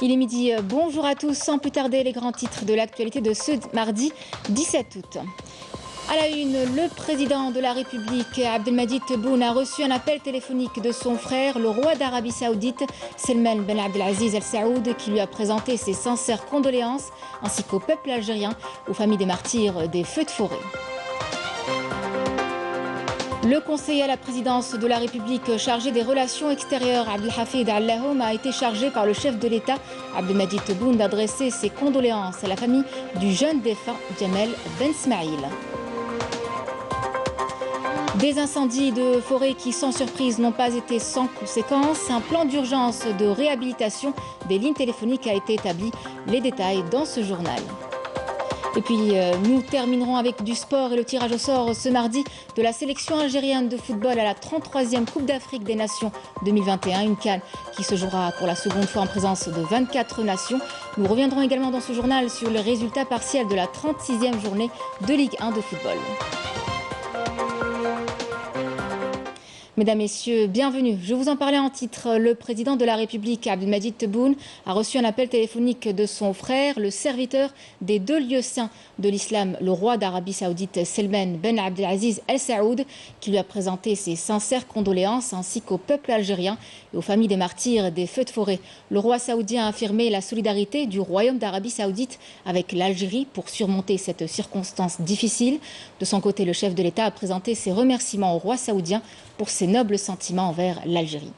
Il est midi, bonjour à tous. Sans plus tarder, les grands titres de l'actualité de ce mardi 17 août. À la une, le président de la République, Abdelmadjid Tebboune, a reçu un appel téléphonique de son frère, le roi d'Arabie Saoudite, Salman Ben Abdelaziz Al Saoud, qui lui a présenté ses sincères condoléances, ainsi qu'au peuple algérien, aux familles des martyrs des feux de forêt. Le conseiller à la présidence de la République chargé des relations extérieures, Abdelhafid Al-Lahoum, a été chargé par le chef de l'État, Abdelmadjid Tebboune, d'adresser ses condoléances à la famille du jeune défunt Jamel Ben Smaïl. Des incendies de forêt qui, sans surprise, n'ont pas été sans conséquences. Un plan d'urgence de réhabilitation des lignes téléphoniques a été établi. Les détails dans ce journal. Et puis, nous terminerons avec du sport et le tirage au sort ce mardi de la sélection algérienne de football à la 33e Coupe d'Afrique des Nations 2021. Une CAN qui se jouera pour la seconde fois en présence de 24 nations. Nous reviendrons également dans ce journal sur les résultats partiels de la 36e journée de Ligue 1 de football. Mesdames, Messieurs, bienvenue. Je vous en parlais en titre. Le président de la République, Abdelmadjid Tebboune, a reçu un appel téléphonique de son frère, le serviteur des deux lieux saints de l'islam, le roi d'Arabie Saoudite, Salman Ben Abdelaziz Al Saoud, qui lui a présenté ses sincères condoléances, ainsi qu'au peuple algérien et aux familles des martyrs des feux de forêt. Le roi saoudien a affirmé la solidarité du royaume d'Arabie Saoudite avec l'Algérie pour surmonter cette circonstance difficile. De son côté, le chef de l'État a présenté ses remerciements au roi saoudien pour ses nobles sentiments envers l'Algérie.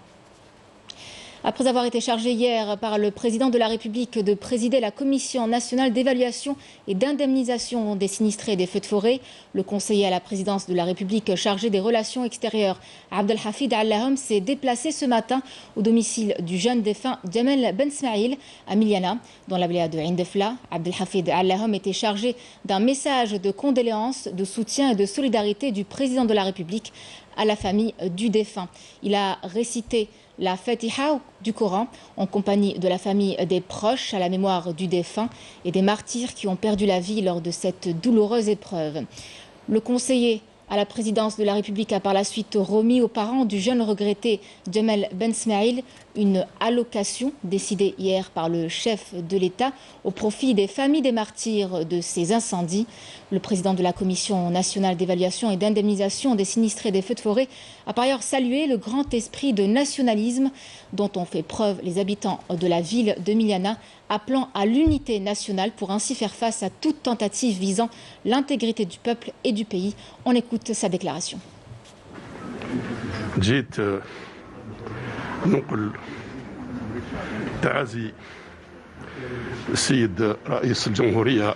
Après avoir été chargé hier par le président de la République de présider la Commission nationale d'évaluation et d'indemnisation des sinistrés des feux de forêt, le conseiller à la présidence de la République chargé des relations extérieures, Abdelhafid Al-Lahoum, s'est déplacé ce matin au domicile du jeune défunt Jamel Ben Smaïl à Miliana, dans la wilaya de Ain Defla. Abdelhafid Al-Lahoum était chargé d'un message de condoléances, de soutien et de solidarité du président de la République à la famille du défunt. Il a récité la Fatiha du Coran en compagnie de la famille des proches à la mémoire du défunt et des martyrs qui ont perdu la vie lors de cette douloureuse épreuve. Le conseiller à la présidence de la République a par la suite remis aux parents du jeune regretté Jamel Ben Smaïl une allocation décidée hier par le chef de l'État au profit des familles des martyrs de ces incendies. Le président de la Commission nationale d'évaluation et d'indemnisation des sinistrés des feux de forêt a par ailleurs salué le grand esprit de nationalisme dont ont fait preuve les habitants de la ville de Miliana, appelant à l'unité nationale pour ainsi faire face à toute tentative visant l'intégrité du peuple et du pays. On écoute sa déclaration. ننقل تعازي السيد رئيس الجمهورية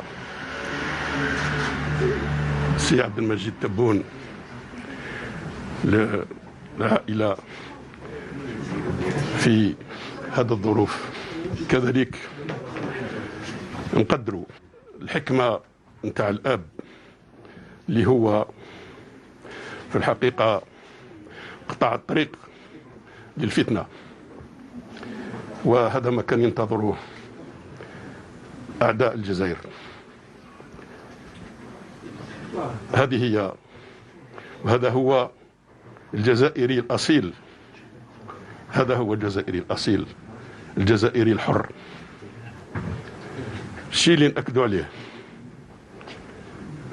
السي عبدالمجيد تبون للعائلة في هذه الظروف. كذلك نقدروا الحكمة نتاع الأب اللي هو في الحقيقة قطع الطريق للفتنة، وهذا ما كان ينتظره أعداء الجزائر. هذه هي وهذا هو الجزائري الأصيل، هذا هو الجزائري الأصيل، الجزائري الحر. الشيء اللي نأكدوا عليه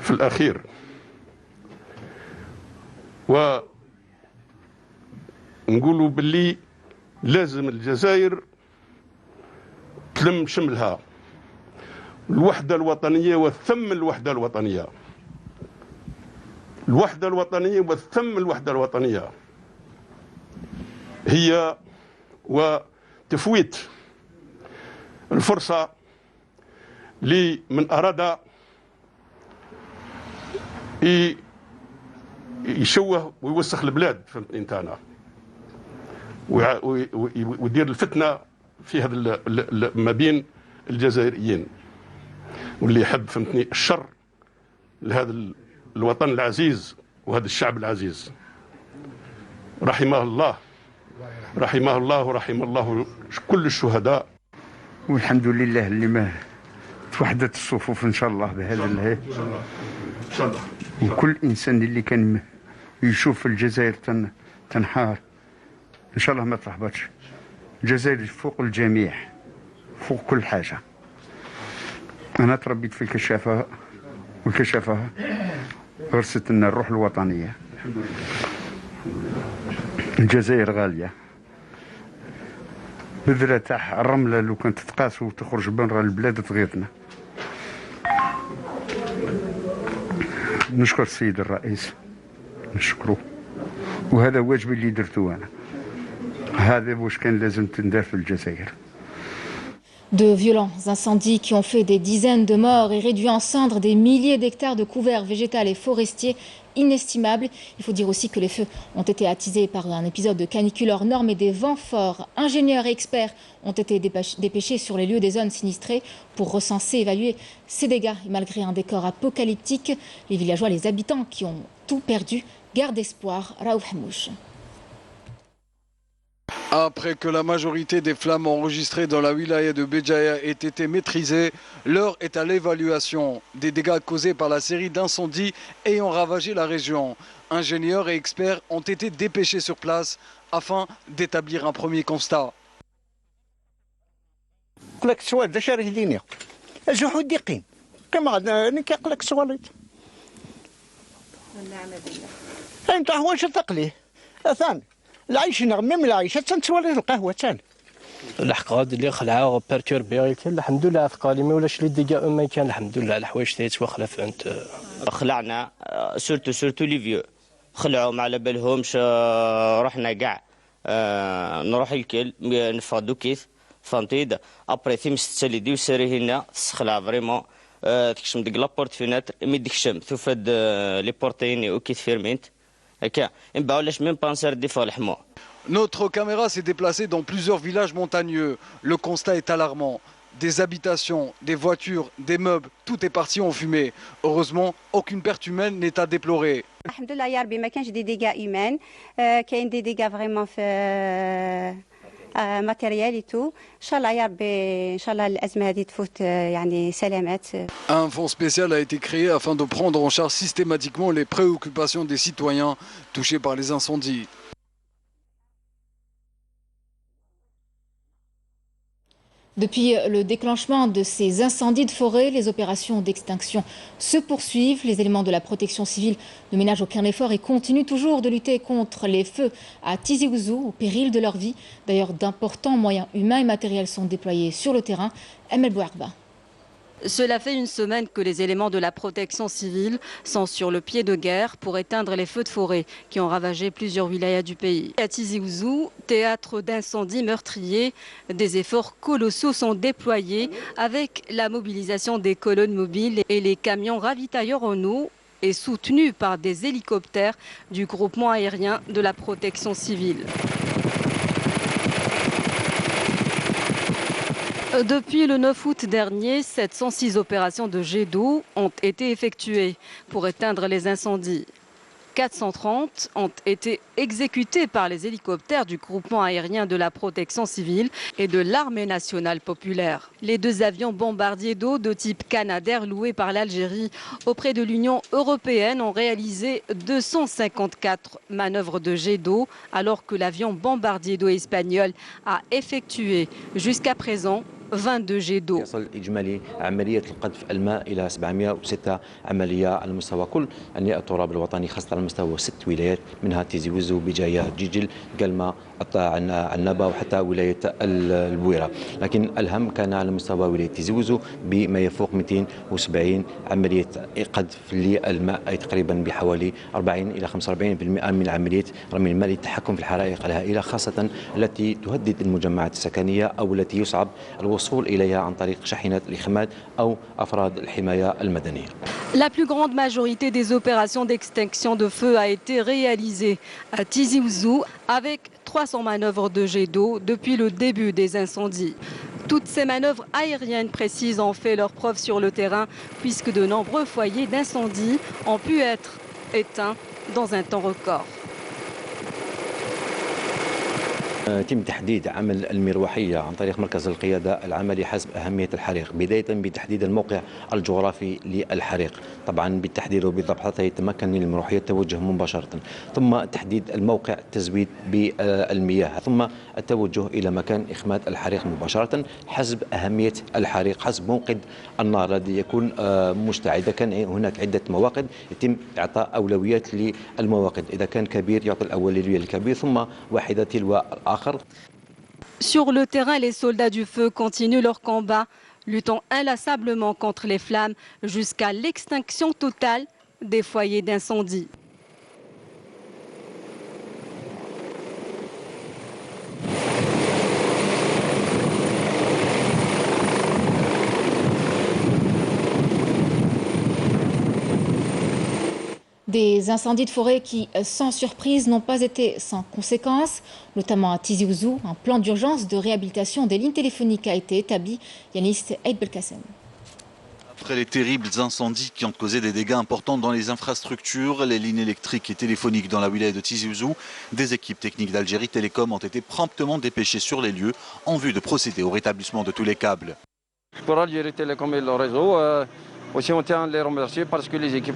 في الأخير نقولوا باللي لازم الجزائر تلم شملها، الوحدة الوطنية والثم الوحدة الوطنية، الوحدة الوطنية والثم الوحدة الوطنية هي وتفويت الفرصة لمن أراد يشوه ويوسخ البلاد فهمتني نتاعنا ويدير الفتنة في هذا ما بين الجزائريين، واللي يحب فهمتني الشر لهذا الوطن العزيز وهذا الشعب العزيز. رحمه الله رحمه الله ورحم الله كل الشهداء. والحمد لله اللي ما توحدت الصفوف ان شاء الله بهذا ان شاء الله. وكل انسان اللي كان يشوف الجزائر تنحار ان شاء الله ما تحبطش. الجزائر فوق الجميع فوق كل حاجة. أنا تربيت في الكشافة والكشافة غرست لنا الروح الوطنية. الجزائر غالية، بذرة تاع الرملة لو كانت تقاس وتخرج برا البلاد تغيظنا. نشكر السيد الرئيس، نشكره، وهذا واجبي اللي درته أنا. هذا واش كان لازم تندار في الجزائر. De violents incendies qui ont fait des dizaines de morts et réduit en cendres des milliers d'hectares de couverts végétaux et forestiers inestimables. Il faut dire aussi que les feux ont été attisés par un épisode de canicule hors norme et des vents forts. Ingénieurs et experts ont été dépêchés sur les lieux des zones sinistrées pour recenser et évaluer ces dégâts. Et malgré un décor apocalyptique, les villageois, les habitants qui ont tout perdu gardent espoir. Raouf Hamouch. Après que la majorité des flammes enregistrées dans la wilaya de Béjaïa aient été maîtrisées, l'heure est à l'évaluation des dégâts causés par la série d'incendies ayant ravagé la région. Ingénieurs et experts ont été dépêchés sur place afin d'établir un premier constat. العيش نغمم العيش تنتوالي القهوه تان الحقاد اللي خلعوا بيرتوربي الحمد لله ثقالي ما ولاش لي ديغا ما كان الحمد لله الحوايج تايت وخلا فهمت خلعنا سورتو لي فيو خلعوا ما على بالهمش رحنا كاع نروح الكل نفادو كيف فهمتي ابري ثيمس تساليدي وساري هنا تسخلع فريمون تكشم ديك لابورت فيناتر مي ديكشم ثوفاد لي بورتيني وكيت فيرمينت. Notre caméra s'est déplacée dans plusieurs villages montagneux. Le constat est alarmant. Des habitations, des voitures, des meubles, tout est parti en fumée. Heureusement, aucune perte humaine n'est à déplorer. Alhamdoulilah ya Rabbi, ما كانش des dégâts humains, كاين des dégâts vraiment في matériel et tout. Inch'Allah ya Rabbi, Inch'Allah الأزمة هذه تفوت يعني سلامات. Un fonds spécial a été créé afin de prendre en charge systématiquement les préoccupations des citoyens touchés par les incendies. Depuis le déclenchement de ces incendies de forêt, les opérations d'extinction se poursuivent. Les éléments de la protection civile ne ménagent aucun effort et continuent toujours de lutter contre les feux à Tizi Ouzou au péril de leur vie. D'ailleurs, d'importants moyens humains et matériels sont déployés sur le terrain. Emel Bouarba. Cela fait une semaine que les éléments de la protection civile sont sur le pied de guerre pour éteindre les feux de forêt qui ont ravagé plusieurs wilayas du pays. À Tizi Ouzou, théâtre d'incendies meurtriers, des efforts colossaux sont déployés avec la mobilisation des colonnes mobiles et les camions ravitailleurs en eau et soutenus par des hélicoptères du groupement aérien de la protection civile. Depuis le 9 août dernier, 706 opérations de jet d'eau ont été effectuées pour éteindre les incendies. 430 ont été exécutés par les hélicoptères du groupement aérien de la protection civile et de l'armée nationale populaire. Les 2 avions bombardiers d'eau de type Canadair loués par l'Algérie auprès de l'Union européenne ont réalisé 254 manœuvres de jet d'eau alors que l'avion bombardier d'eau espagnol a effectué jusqu'à présent 22 jets d'eau. يصل إجمالي عملية القذف الماء إلى 706 عملية على مستوى كل أنياء التراب الوطني خاصة على مستوى 6 ولايات منها تيزي وزو بجاية جيجل قلمة عنابة وحتى ولاية البويرة. لكن الأهم كان على مستوى ولاية تيزي وزو بما يفوق 270 عملية قذف للماء أي تقريبا بحوالي 40 إلى 45% من عملية رمي الماء للتحكم في الحرائق الهائلة خاصة التي تهدد المجمعات السكنية أو التي يصعب الوصول إليها عن طريق شاحنات الإخماد أو أفراد الحماية المدنية. La plus grande majorité des opérations d'extinction de feu a été réalisée à Tizi Ouzou avec 300 manœuvres de jet d'eau depuis le début des incendies. Toutes ces manœuvres aériennes précises ont fait leur preuve sur le terrain puisque de nombreux foyers d'incendie ont pu être éteints dans un temps record. يتم تحديد عمل المروحية عن طريق مركز القيادة العملي حسب أهمية الحريق، بداية بتحديد الموقع الجغرافي للحريق، طبعا بالتحديد وبالضبط حتى يتمكن من المروحية التوجه مباشرة، ثم تحديد الموقع التزويد بالمياه، ثم التوجه إلى مكان إخماد الحريق مباشرة حسب أهمية الحريق، حسب موقد النار الذي يكون مستعد. كان هناك عدة مواقد يتم إعطاء أولويات للمواقد، إذا كان كبير يعطي الأولوية للكبير ثم واحدة تلو الآخر. Sur le terrain, les soldats du feu continuent leur combat, luttant inlassablement contre les flammes jusqu'à l'extinction totale des foyers d'incendie. Des incendies de forêt qui, sans surprise, n'ont pas été sans conséquences, notamment à Tizi Ouzou. Un plan d'urgence de réhabilitation des lignes téléphoniques a été établi. Yanis Eid Belkacem. Après les terribles incendies qui ont causé des dégâts importants dans les infrastructures, les lignes électriques et téléphoniques dans la wilaya de Tizi Ouzou, des équipes techniques d'Algérie Télécom ont été promptement dépêchées sur les lieux en vue de procéder au rétablissement de tous les câbles. Pour Algérie Télécom et le réseau, aussi on tient à les remercier parce que les équipes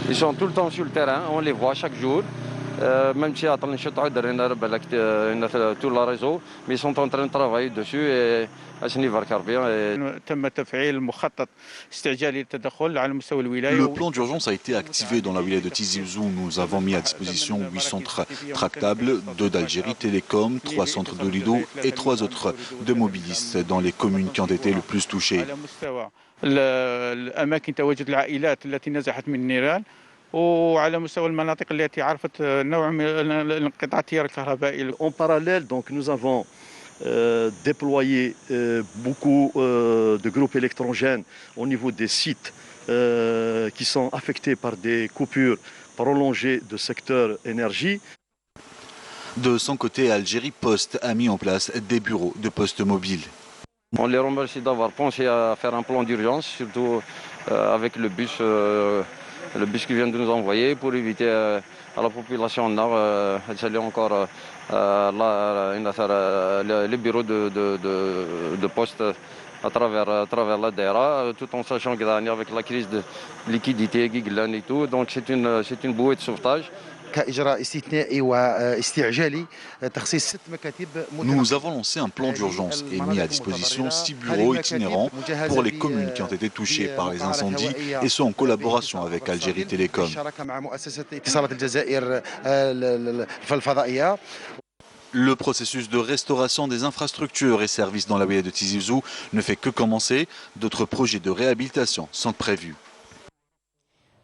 ils sont tout le temps sur le terrain, on les voit chaque jour. Même si tout le réseau, mais ils sont en train de travailler dessus et Le plan d'urgence a été activé dans la wilaya de Tizi Ouzou. Nous avons mis à disposition 8 centres tractables, 2 d'Algérie Télécom, 3 centres de Lido et 3 autres de mobilistes dans les communes qui ont été le plus touchées. En parallèle, donc, nous avons déployé beaucoup de groupes électrogènes au niveau des sites qui sont affectés par des coupures prolongées de secteur énergie. De son côté, Algérie Poste a mis en place des bureaux de poste mobiles. On les remercie d'avoir pensé à faire un plan d'urgence, surtout avec le bus qui vient de nous envoyer pour éviter à la population nord d'aller encore les bureaux de poste à travers la DERA, tout en sachant qu'avec la crise de liquidité et tout, donc c'est une bouée de sauvetage. Nous avons lancé un plan d'urgence et mis à disposition 6 bureaux itinérants pour les communes qui ont été touchées par les incendies et ce en collaboration avec Algérie Télécom. Le processus de restauration des infrastructures et services dans la wilaya de Tizi Ouzou ne fait que commencer. D'autres projets de réhabilitation sont prévus.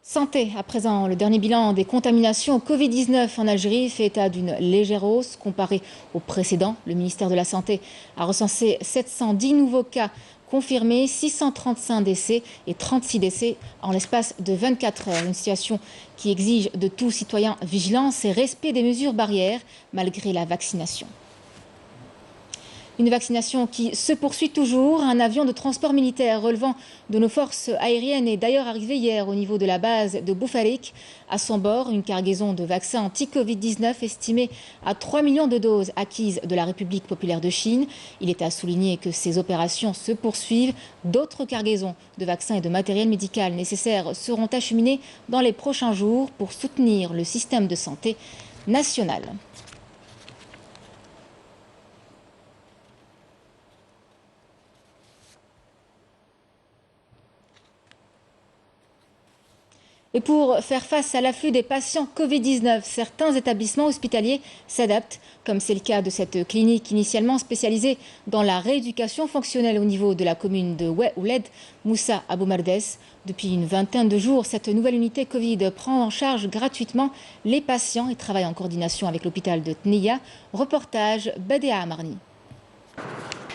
Santé, à présent, le dernier bilan des contaminations au Covid-19 en Algérie fait état d'une légère hausse comparée au précédent. Le ministère de la Santé a recensé 710 nouveaux cas confirmés, 635 décès et 36 décès en l'espace de 24 heures. Une situation qui exige de tout citoyen vigilance et respect des mesures barrières malgré la vaccination. Une vaccination qui se poursuit toujours. Un avion de transport militaire relevant de nos forces aériennes est d'ailleurs arrivé hier au niveau de la base de Boufarik. À son bord, une cargaison de vaccins anti-Covid-19 estimée à 3 millions de doses acquises de la République populaire de Chine. Il est à souligner que ces opérations se poursuivent. D'autres cargaisons de vaccins et de matériel médical nécessaires seront acheminées dans les prochains jours pour soutenir le système de santé national. Et pour faire face à l'afflux des patients Covid-19, certains établissements hospitaliers s'adaptent, comme c'est le cas de cette clinique initialement spécialisée dans la rééducation fonctionnelle au niveau de la commune de Ouled, Moussa Aboumerdes. Depuis une vingtaine de jours, cette nouvelle unité Covid prend en charge gratuitement les patients et travaille en coordination avec l'hôpital de Tniya. Reportage Badea Amarni.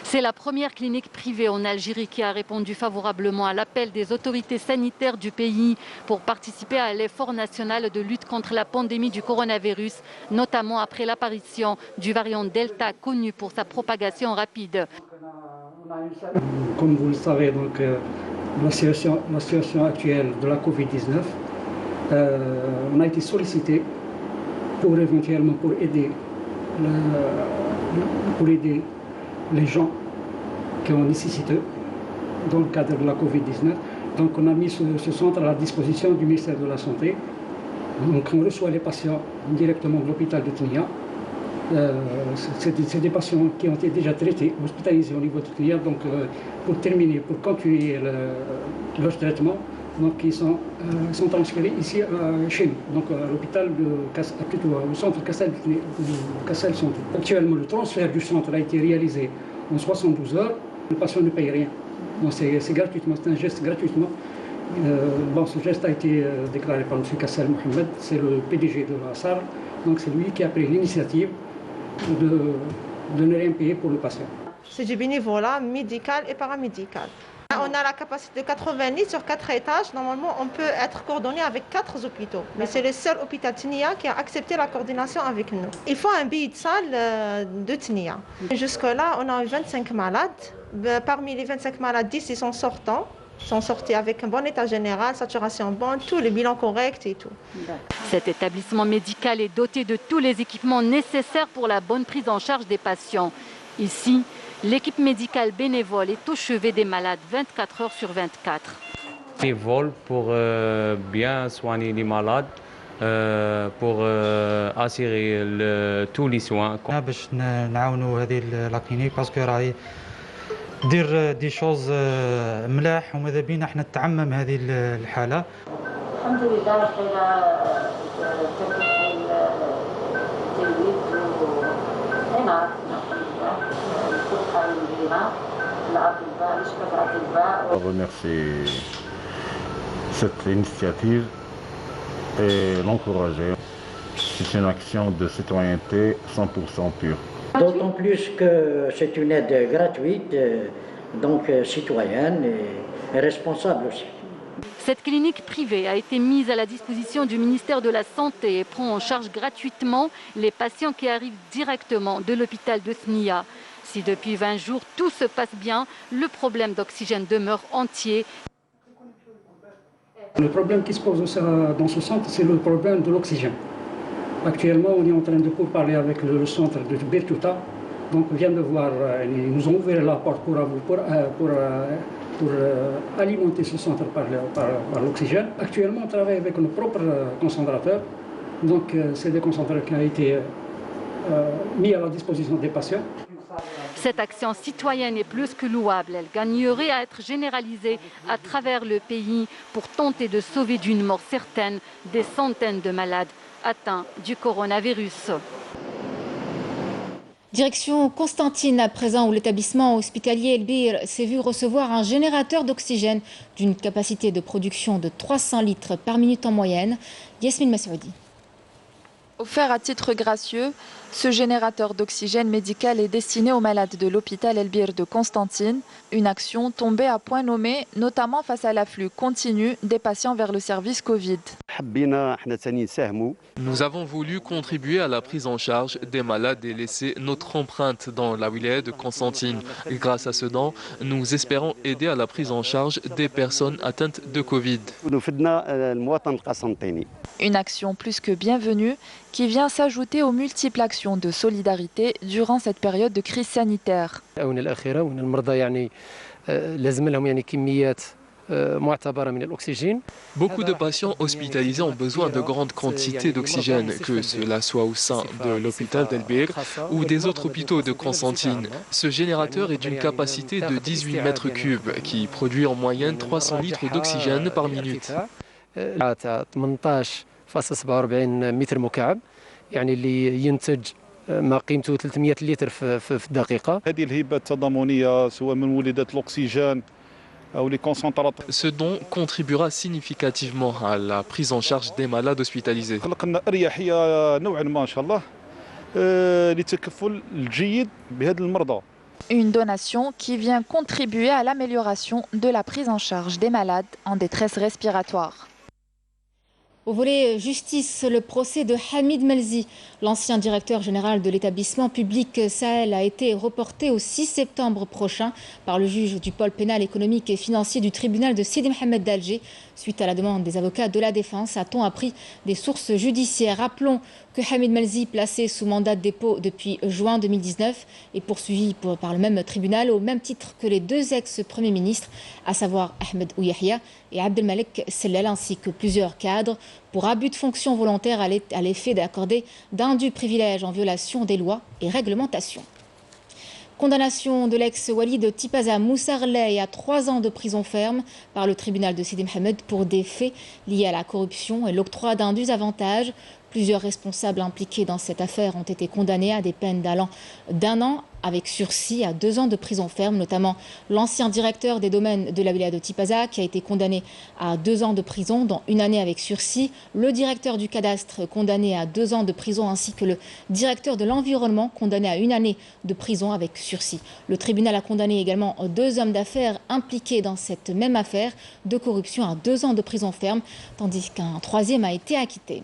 C'est la première clinique privée en Algérie qui a répondu favorablement à l'appel des autorités sanitaires du pays pour participer à l'effort national de lutte contre la pandémie du coronavirus, notamment après l'apparition du variant Delta connu pour sa propagation rapide. Comme vous le savez, donc, la situation actuelle de la Covid-19, on a été sollicité pour éventuellement pour aider pour aider les gens qui ont nécessité dans le cadre de la Covid-19. Donc on a mis ce centre à la disposition du ministère de la Santé. Donc on reçoit les patients directement de l'hôpital de Tinia. C'est des patients qui ont été déjà traités, hospitalisés au niveau de Tinia. Donc pour terminer, pour continuer leur traitement, donc ils sont transférés ici chez nous, donc à l'hôpital au centre Cassel Santé. Actuellement, le transfert du centre a été réalisé en 72 heures. Le patient ne paye rien. C'est gratuitement, c'est un geste gratuitement. Ce geste a été déclaré par M. Kassel Mohamed, c'est le PDG de la SAR. Donc c'est lui qui a pris l'initiative de ne rien payer pour le patient. C'est du bénévolat médical et paramédical. On a la capacité de 80 lits sur 4 étages. Normalement, on peut être coordonné avec 4 hôpitaux. Mais c'est le seul hôpital Tinia qui a accepté la coordination avec nous. Il faut un billet de salle de Tinia. Jusque-là, on a eu 25 malades. Parmi les 25 malades, 10 ils sont sortants. Ils sont sortis avec un bon état général, saturation bonne, tous les bilans corrects et tout. Cet établissement médical est doté de tous les équipements nécessaires pour la bonne prise en charge des patients. Ici, l'équipe médicale bénévole est au chevet des malades 24 heures sur 24. Bénévole pour bien soigner les malades, pour assurer tous les soins. باش نعاونوا هذه لا كلينيك باسكو راهي دير دي شوز ملاح وماذا بينا احنا نتعمم هذه الحاله. الحمد لله لقينا التلويث هنا On remercie cette initiative et l'encourager. C'est une action de citoyenneté 100% pure. D'autant plus que c'est une aide gratuite, donc citoyenne et responsable aussi. Cette clinique privée a été mise à la disposition du ministère de la Santé et prend en charge gratuitement les patients qui arrivent directement de l'hôpital de Snia. Si depuis 20 jours tout se passe bien, le problème d'oxygène demeure entier. Le problème qui se pose dans ce centre, c'est le problème de l'oxygène. Actuellement, on est en train de parler avec le centre de Bertuta. Donc, on vient de voir, ils nous ont ouvert la porte pour alimenter ce centre par l'oxygène. Actuellement, on travaille avec nos propres concentrateurs. Donc, c'est des concentrateurs qui ont été mis à la disposition des patients. Cette action citoyenne est plus que louable. Elle gagnerait à être généralisée à travers le pays pour tenter de sauver d'une mort certaine des centaines de malades atteints du coronavirus. Direction Constantine à présent, où l'établissement hospitalier El Bir s'est vu recevoir un générateur d'oxygène d'une capacité de production de 300 litres par minute en moyenne. Yasmine Massoudi. Offert à titre gracieux, ce générateur d'oxygène médical est destiné aux malades de l'hôpital El Bir de Constantine. Une action tombée à point nommé, notamment face à l'afflux continu des patients vers le service Covid. Nous avons voulu contribuer à la prise en charge des malades et laisser notre empreinte dans la wilaya de Constantine. Et grâce à ce don, nous espérons aider à la prise en charge des personnes atteintes de Covid. Une action plus que bienvenue qui vient s'ajouter aux multiples actions de solidarité durant cette période de crise sanitaire. Beaucoup de patients hospitalisés ont besoin de grandes quantités d'oxygène, que cela soit au sein de l'hôpital d'El Bir ou des autres hôpitaux de Constantine. Ce générateur est d'une capacité de 18 mètres cubes qui produit en moyenne 300 litres d'oxygène par minute. يعني اللي ينتج ما قيمته 300 لتر في الدقيقة. هذه الهبة التضامنية سواء من مولدات الأكسجين أو les concentrateurs. Ce don contribuera significativement à la prise en charge des malades hospitalisés. خلقنا أريحية نوعا ما إن شاء الله للتكفل الجيد بهذه المرضى. Une donation qui vient contribuer à l'amélioration de la prise en charge des malades en détresse respiratoire. Au volet justice, le procès de Hamid Melzi, l'ancien directeur général de l'établissement public Sahel, a été reporté au 6 septembre prochain par le juge du pôle pénal économique et financier du tribunal de Sidi Mohamed d'Alger. Suite à la demande des avocats de la défense, a-t-on appris des sources judiciaires. Rappelons que Hamid Malzi, placé sous mandat de dépôt depuis juin 2019, est poursuivi par le même tribunal au même titre que les deux ex-premiers ministres, à savoir Ahmed Ouyahia et Abdelmalek Sellal, ainsi que plusieurs cadres, pour abus de fonction volontaire à l'effet d'accorder d'indus privilèges en violation des lois et réglementations. Condamnation de l'ex-Walid Tipaza Moussarley à 3 ans de prison ferme par le tribunal de Sidi Mohamed pour des faits liés à la corruption et l'octroi d'indus avantages. Plusieurs responsables impliqués dans cette affaire ont été condamnés à des peines allant d'1 an avec sursis à 2 ans de prison ferme, notamment l'ancien directeur des domaines de la wilaya de Tipaza qui a été condamné à 2 ans de prison, dont 1 année avec sursis, le directeur du cadastre condamné à 2 ans de prison ainsi que le directeur de l'environnement condamné à 1 année de prison avec sursis. Le tribunal a condamné également 2 hommes d'affaires impliqués dans cette même affaire de corruption à 2 ans de prison ferme, tandis qu'un 3e a été acquitté.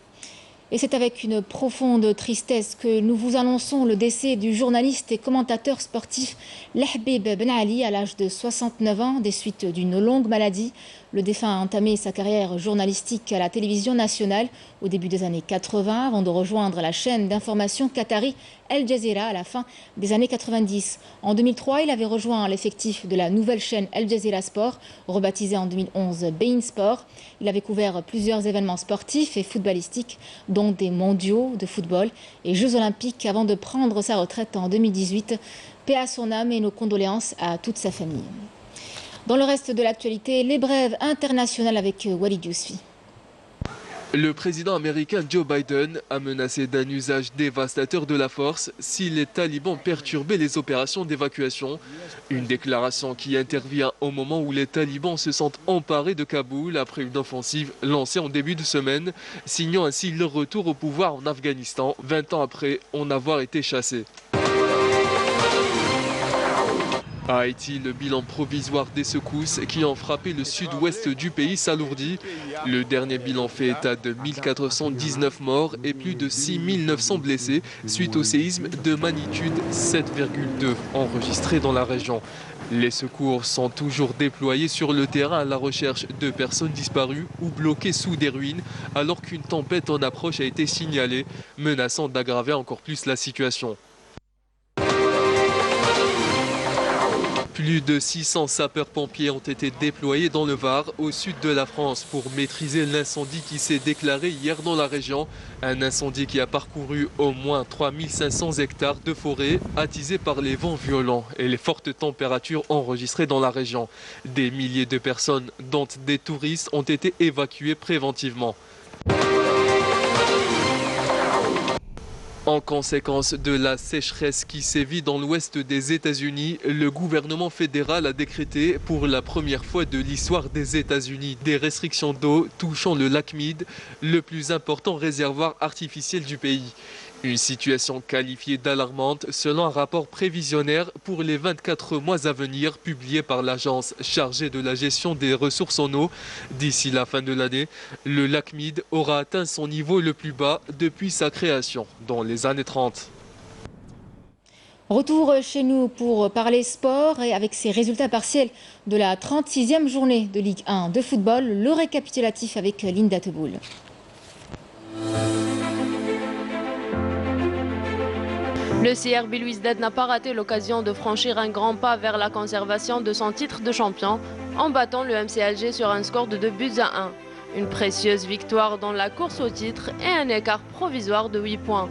Et c'est avec une profonde tristesse que nous vous annonçons le décès du journaliste et commentateur sportif Lahbib Ben Ali à l'âge de 69 ans des suites d'une longue maladie. Le défunt a entamé sa carrière journalistique à la télévision nationale au début des années 80 avant de rejoindre la chaîne d'information qatari Al Jazeera à la fin des années 90. En 2003, il avait rejoint l'effectif de la nouvelle chaîne Al Jazeera Sport, rebaptisée en 2011 Bein Sport. Il avait couvert plusieurs événements sportifs et footballistiques, dont des mondiaux de football et Jeux olympiques avant de prendre sa retraite en 2018. Paix à son âme et nos condoléances à toute sa famille. Dans le reste de l'actualité, les brèves internationales avec Walid Yousfi. Le président américain Joe Biden a menacé d'un usage dévastateur de la force si les talibans perturbaient les opérations d'évacuation. Une déclaration qui intervient au moment où les talibans se sentent emparés de Kaboul après une offensive lancée en début de semaine, signant ainsi leur retour au pouvoir en Afghanistan, 20 ans après en avoir été chassés. À Haïti, le bilan provisoire des secousses qui ont frappé le sud-ouest du pays s'alourdit. Le dernier bilan fait état de 1419 morts et plus de 6900 blessés suite au séisme de magnitude 7,2 enregistré dans la région. Les secours sont toujours déployés sur le terrain à la recherche de personnes disparues ou bloquées sous des ruines alors qu'une tempête en approche a été signalée, menaçant d'aggraver encore plus la situation. Plus de 600 sapeurs-pompiers ont été déployés dans le Var, au sud de la France, pour maîtriser l'incendie qui s'est déclaré hier dans la région. Un incendie qui a parcouru au moins 3500 hectares de forêt, attisé par les vents violents et les fortes températures enregistrées dans la région. Des milliers de personnes, dont des touristes, ont été évacuées préventivement. En conséquence de la sécheresse qui sévit dans l'ouest des États-Unis, le gouvernement fédéral a décrété pour la première fois de l'histoire des États-Unis des restrictions d'eau touchant le lac Mead, le plus important réservoir artificiel du pays. Une situation qualifiée d'alarmante selon un rapport prévisionnaire pour les 24 mois à venir publié par l'agence chargée de la gestion des ressources en eau. D'ici la fin de l'année, le lac Mead aura atteint son niveau le plus bas depuis sa création dans les années 30. Retour chez nous pour parler sport et avec ses résultats partiels de la 36e journée de Ligue 1 de football, le récapitulatif avec Linda Teboul. Le CRB Louisdad n'a pas raté l'occasion de franchir un grand pas vers la conservation de son titre de champion en battant le MC Alger sur un score de 2-1. Une précieuse victoire dans la course au titre et un écart provisoire de 8 points.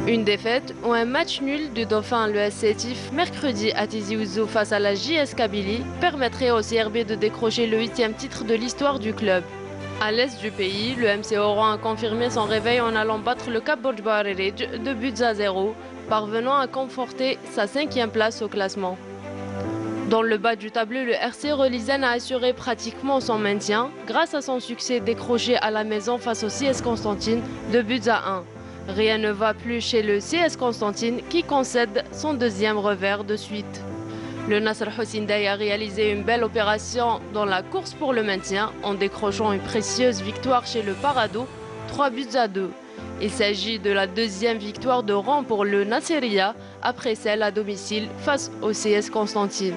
Une défaite ou un match nul du Dauphin l'ES Sétif mercredi à Tizi Ouzou face à la JS Kabylie permettrait au CRB de décrocher le 8e titre de l'histoire du club. À l'est du pays, le MC Oran a confirmé son réveil en allant battre le Cap Borj Barerej de 2-0, parvenant à conforter sa 5e place au classement. Dans le bas du tableau, le RC Relizane a assuré pratiquement son maintien grâce à son succès décroché à la maison face au CS Constantine de 2-1. Rien ne va plus chez le CS Constantine qui concède son 2e revers de suite. Le Nasr Hosindai a réalisé une belle opération dans la course pour le maintien en décrochant une précieuse victoire chez le Parado, 3-2. Il s'agit de la 2e victoire de rang pour le Nasseria après celle à domicile face au CS Constantine.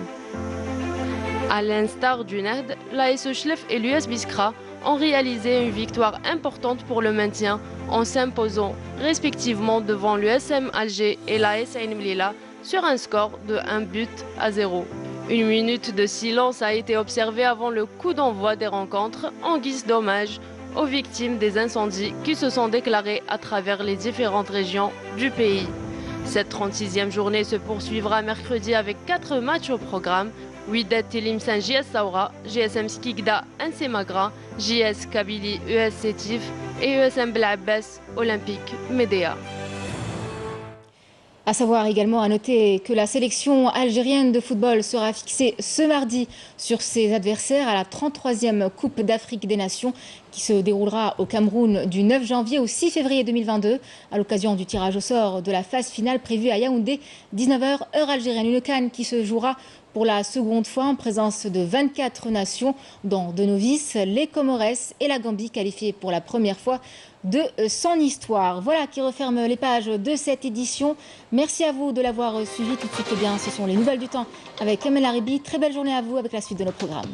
À l'instar du NED, l'AS Chlef et l'US Biskra ont réalisé une victoire importante pour le maintien en s'imposant respectivement devant l'USM Alger et l'AS Ain Mlila sur un score de 1-0. Une minute de silence a été observée avant le coup d'envoi des rencontres en guise d'hommage aux victimes des incendies qui se sont déclarés à travers les différentes régions du pays. Cette 36e journée se poursuivra mercredi avec 4 matchs au programme. Wydad Tilimsan JS Saoura, GSM Skikda NC Magra, JS Kabylie ES Sétif et ESM Blabbès Olympique Médéa. À savoir également à noter que la sélection algérienne de football sera fixée ce mardi sur ses adversaires à la 33e Coupe d'Afrique des Nations qui se déroulera au Cameroun du 9 janvier au 6 février 2022 à l'occasion du tirage au sort de la phase finale prévue à Yaoundé, 19h heure algérienne. Une CAN qui se jouera pour la seconde fois en présence de 24 nations, dont deux novices, les Comores et la Gambie, qualifiées pour la première fois de son histoire. Voilà qui referme les pages de cette édition. Merci à vous de l'avoir suivi. Tout de suite, ce sont les nouvelles du temps avec Kamel Haribi. Très belle journée à vous avec la suite de nos programmes.